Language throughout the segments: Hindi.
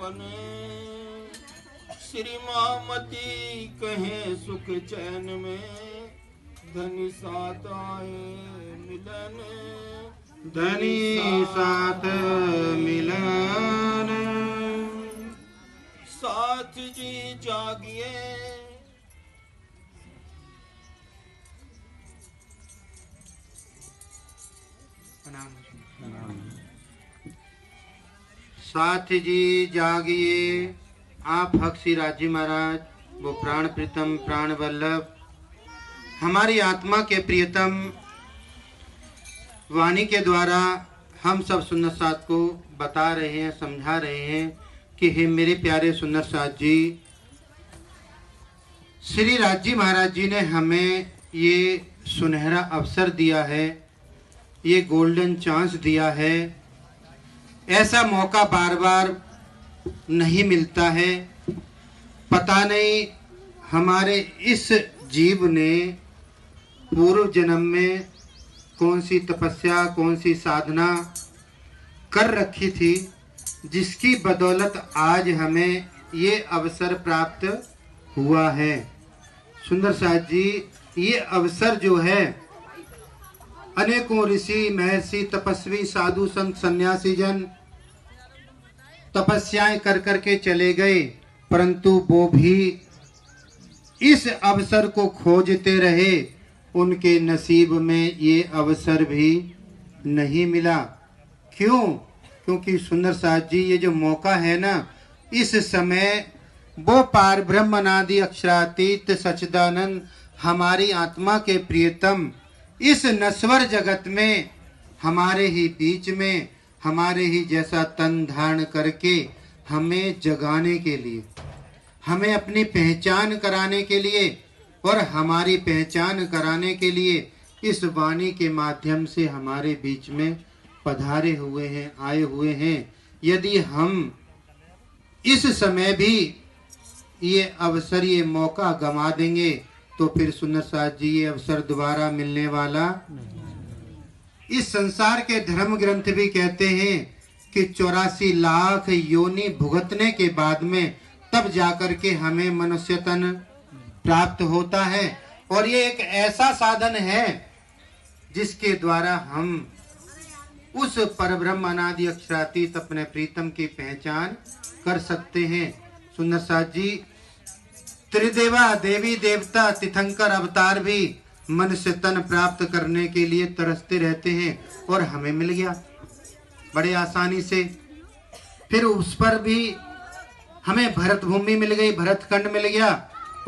अपने श्री मामती कहे सुख चैन में धनी साथ आए मिलन धनी साथ मिलन साथ जी जागिए साथ जी जागिए। आप हक श्री राजी महाराज वो प्राण प्रीतम प्राण वल्लभ हमारी आत्मा के प्रियतम वाणी के द्वारा हम सब सुंदर साथ को बता रहे हैं, समझा रहे हैं कि हे मेरे प्यारे सुंदर साथ जी, श्री राजी महाराज जी ने हमें ये सुनहरा अवसर दिया है, ये गोल्डन चांस दिया है। ऐसा मौका बार बार नहीं मिलता है। पता नहीं हमारे इस जीव ने पूर्व जन्म में कौन सी तपस्या कौन सी साधना कर रखी थी जिसकी बदौलत आज हमें ये अवसर प्राप्त हुआ है। सुंदर साथ जी, ये अवसर जो है अनेकों ऋषि महर्षि तपस्वी साधु संत सन्यासी जन तपस्याएं कर करके चले गए, परंतु वो भी इस अवसर को खोजते रहे। उनके नसीब में ये अवसर भी नहीं मिला। क्यों? क्योंकि सुंदर साथ जी, ये जो मौका है ना, इस समय वो पार ब्रह्म अनादि अक्षरातीत सच्चिदानंद हमारी आत्मा के प्रियतम इस नश्वर जगत में हमारे ही बीच में हमारे ही जैसा तन धारण करके हमें जगाने के लिए, हमें अपनी पहचान कराने के लिए और हमारी पहचान कराने के लिए इस वाणी के माध्यम से हमारे बीच में पधारे हुए हैं, आए हुए हैं। यदि हम इस समय भी ये अवसर ये मौका गंवा देंगे तो फिर सुंदर साथ जी ये अवसर दोबारा मिलने वाला। इस संसार के धर्म ग्रंथ भी कहते हैं कि 84 लाख योनि भुगतने के बाद में तब जाकर के हमें मनुष्य तन प्राप्त होता है। और ये एक ऐसा साधन है जिसके द्वारा हम उस परब्रह्म अनादि अक्षरातीत अपने प्रीतम की पहचान कर सकते हैं। सुंदर साथ जी, त्रिदेवा देवी देवता तीर्थंकर अवतार भी मनुष्य तन प्राप्त करने के लिए तरसते रहते हैं और हमें मिल गया बड़े आसानी से। फिर उस पर भी हमें भरत भूमि मिल गई, भरत खंड मिल गया।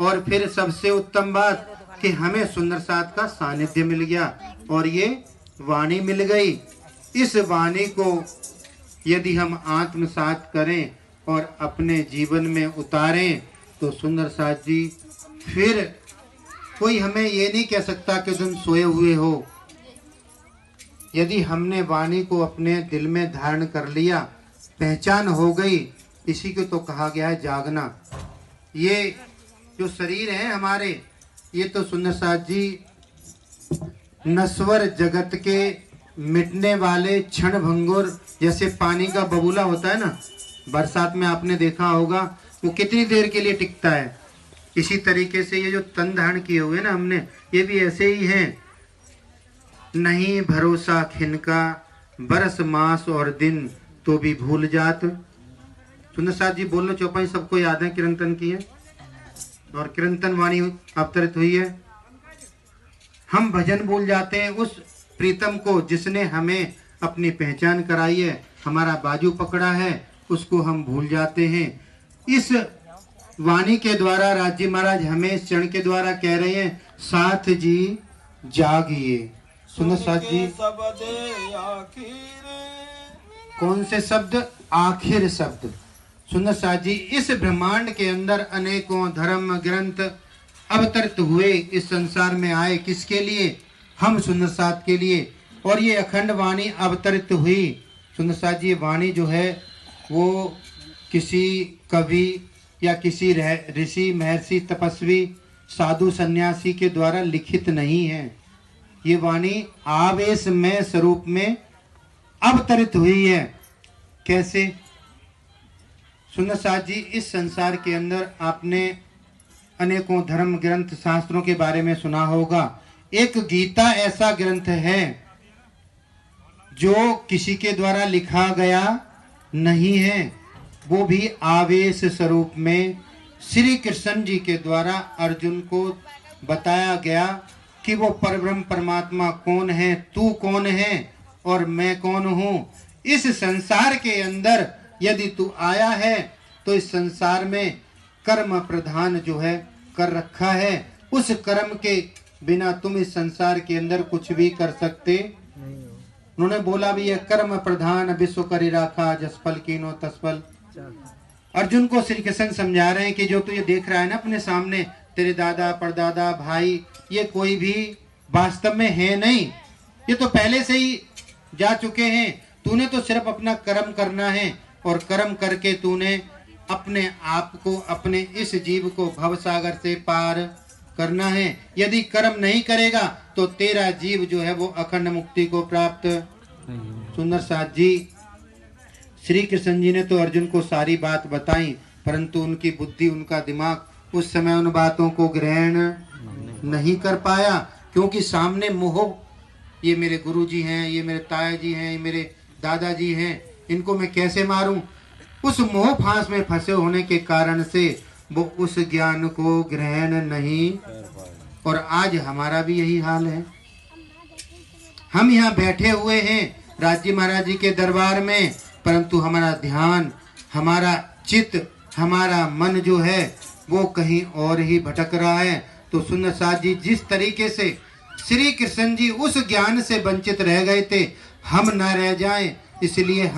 और फिर सबसे उत्तम बात कि हमें सुंदर साथ का सानिध्य मिल गया और ये वाणी मिल गई। इस वाणी को यदि हम आत्मसात करें और अपने जीवन में उतारें तो सुंदर साथ जी फिर कोई हमें ये नहीं कह सकता कि तुम सोए हुए हो। यदि हमने वाणी को अपने दिल में धारण कर लिया, पहचान हो गई, इसी को तो कहा गया है जागना। ये जो शरीर है हमारे, ये तो सुंदर साथ जी नश्वर जगत के मिटने वाले क्षण भंगुर, जैसे पानी का बबूला होता है ना, बरसात में आपने देखा होगा वो कितनी देर के लिए टिकता है। इसी तरीके से ये जो तन धारण किए हुए ना हमने, ये भी ऐसे ही हैं। नहीं भरोसा खिनका बरस मास और दिन तो भी भूल जात। सुंदर साथ जी बोलो चौपाई सबको याद है किरंतन की है और किरंतन वाणी अवतरित हुई है। हम भजन भूल जाते हैं उस प्रीतम को जिसने हमें अपनी पहचान कराई है, हमारा बाजू पकड़ा है, उसको हम भूल जाते हैं। इस वाणी के द्वारा राजी महाराज हमें इस चरण के द्वारा कह रहे हैं, साथ जी जागिए। सुनो साथ जी, कौन से शब्द? आखिर शब्द। सुंदर साथ जी, इस ब्रह्मांड के अंदर अनेकों धर्म ग्रंथ अवतरित हुए, इस संसार में आए किसके लिए? हम सुंदर साथ के लिए। और ये अखंड वाणी अवतरित हुई। सुंदर साथ जी, वाणी जो है वो किसी कवि या किसी ऋषि महर्षि तपस्वी साधु सन्यासी के द्वारा लिखित नहीं है। ये वाणी आवेश में स्वरूप में अवतरित हुई है। कैसे? सुंदर साथ जी, इस संसार के अंदर आपने अनेकों धर्म ग्रंथ शास्त्रों के बारे में सुना होगा। एक गीता ऐसा ग्रंथ है जो किसी के द्वारा लिखा गया नहीं है, वो भी आवेश स्वरूप में श्री कृष्ण जी के द्वारा अर्जुन को बताया गया कि वो परब्रह्म परमात्मा कौन है, तू कौन है और मैं कौन हूँ। इस संसार के अंदर यदि तू आया है तो इस संसार में कर्म प्रधान जो है कर रखा है, उस कर्म के बिना तुम इस संसार के अंदर कुछ भी कर सकते। उन्होंने बोला भी है, कर्म प्रधान विश्व करी राखा, जसफल कीनो तसफल। अर्जुन को श्री कृष्ण समझा रहे हैं कि जो तू ये देख रहा है ना अपने सामने, तेरे दादा परदादा भाई, ये कोई भी वास्तव में है नहीं, ये तो पहले से ही जा चुके हैं। तूने तो सिर्फ अपना कर्म करना है और कर्म करके तूने अपने आप को, अपने इस जीव को भवसागर से पार करना है। यदि कर्म नहीं करेगा तो तेरा जीव जो है वो अखंड मुक्ति को प्राप्त। सुंदर साथ जी, श्री कृष्ण जी ने तो अर्जुन को सारी बात बताई, परंतु उनकी बुद्धि, उनका दिमाग उस समय उन बातों को ग्रहण नहीं कर पाया, क्योंकि सामने मोह, ये मेरे गुरु जी हैं, ये मेरे ताया जी हैं, ये मेरे दादाजी हैं, इनको मैं कैसे मारूं। उस मोह फांस में फंसे होने के कारण से वो उस ज्ञान को ग्रहण नहीं। और आज हमारा भी यही हाल है। हम यहाँ बैठे हुए हैं राज जी महाराज जी के दरबार में, परंतु हमारा ध्यान, हमारा चित्त, हमारा मन जो है वो कहीं और ही भटक रहा है। तो सुंदर साथ जी, जिस तरीके से श्री कृष्ण जी उस ज्ञान से वंचित रह गए थे, हम न रह जाएं, इसलिए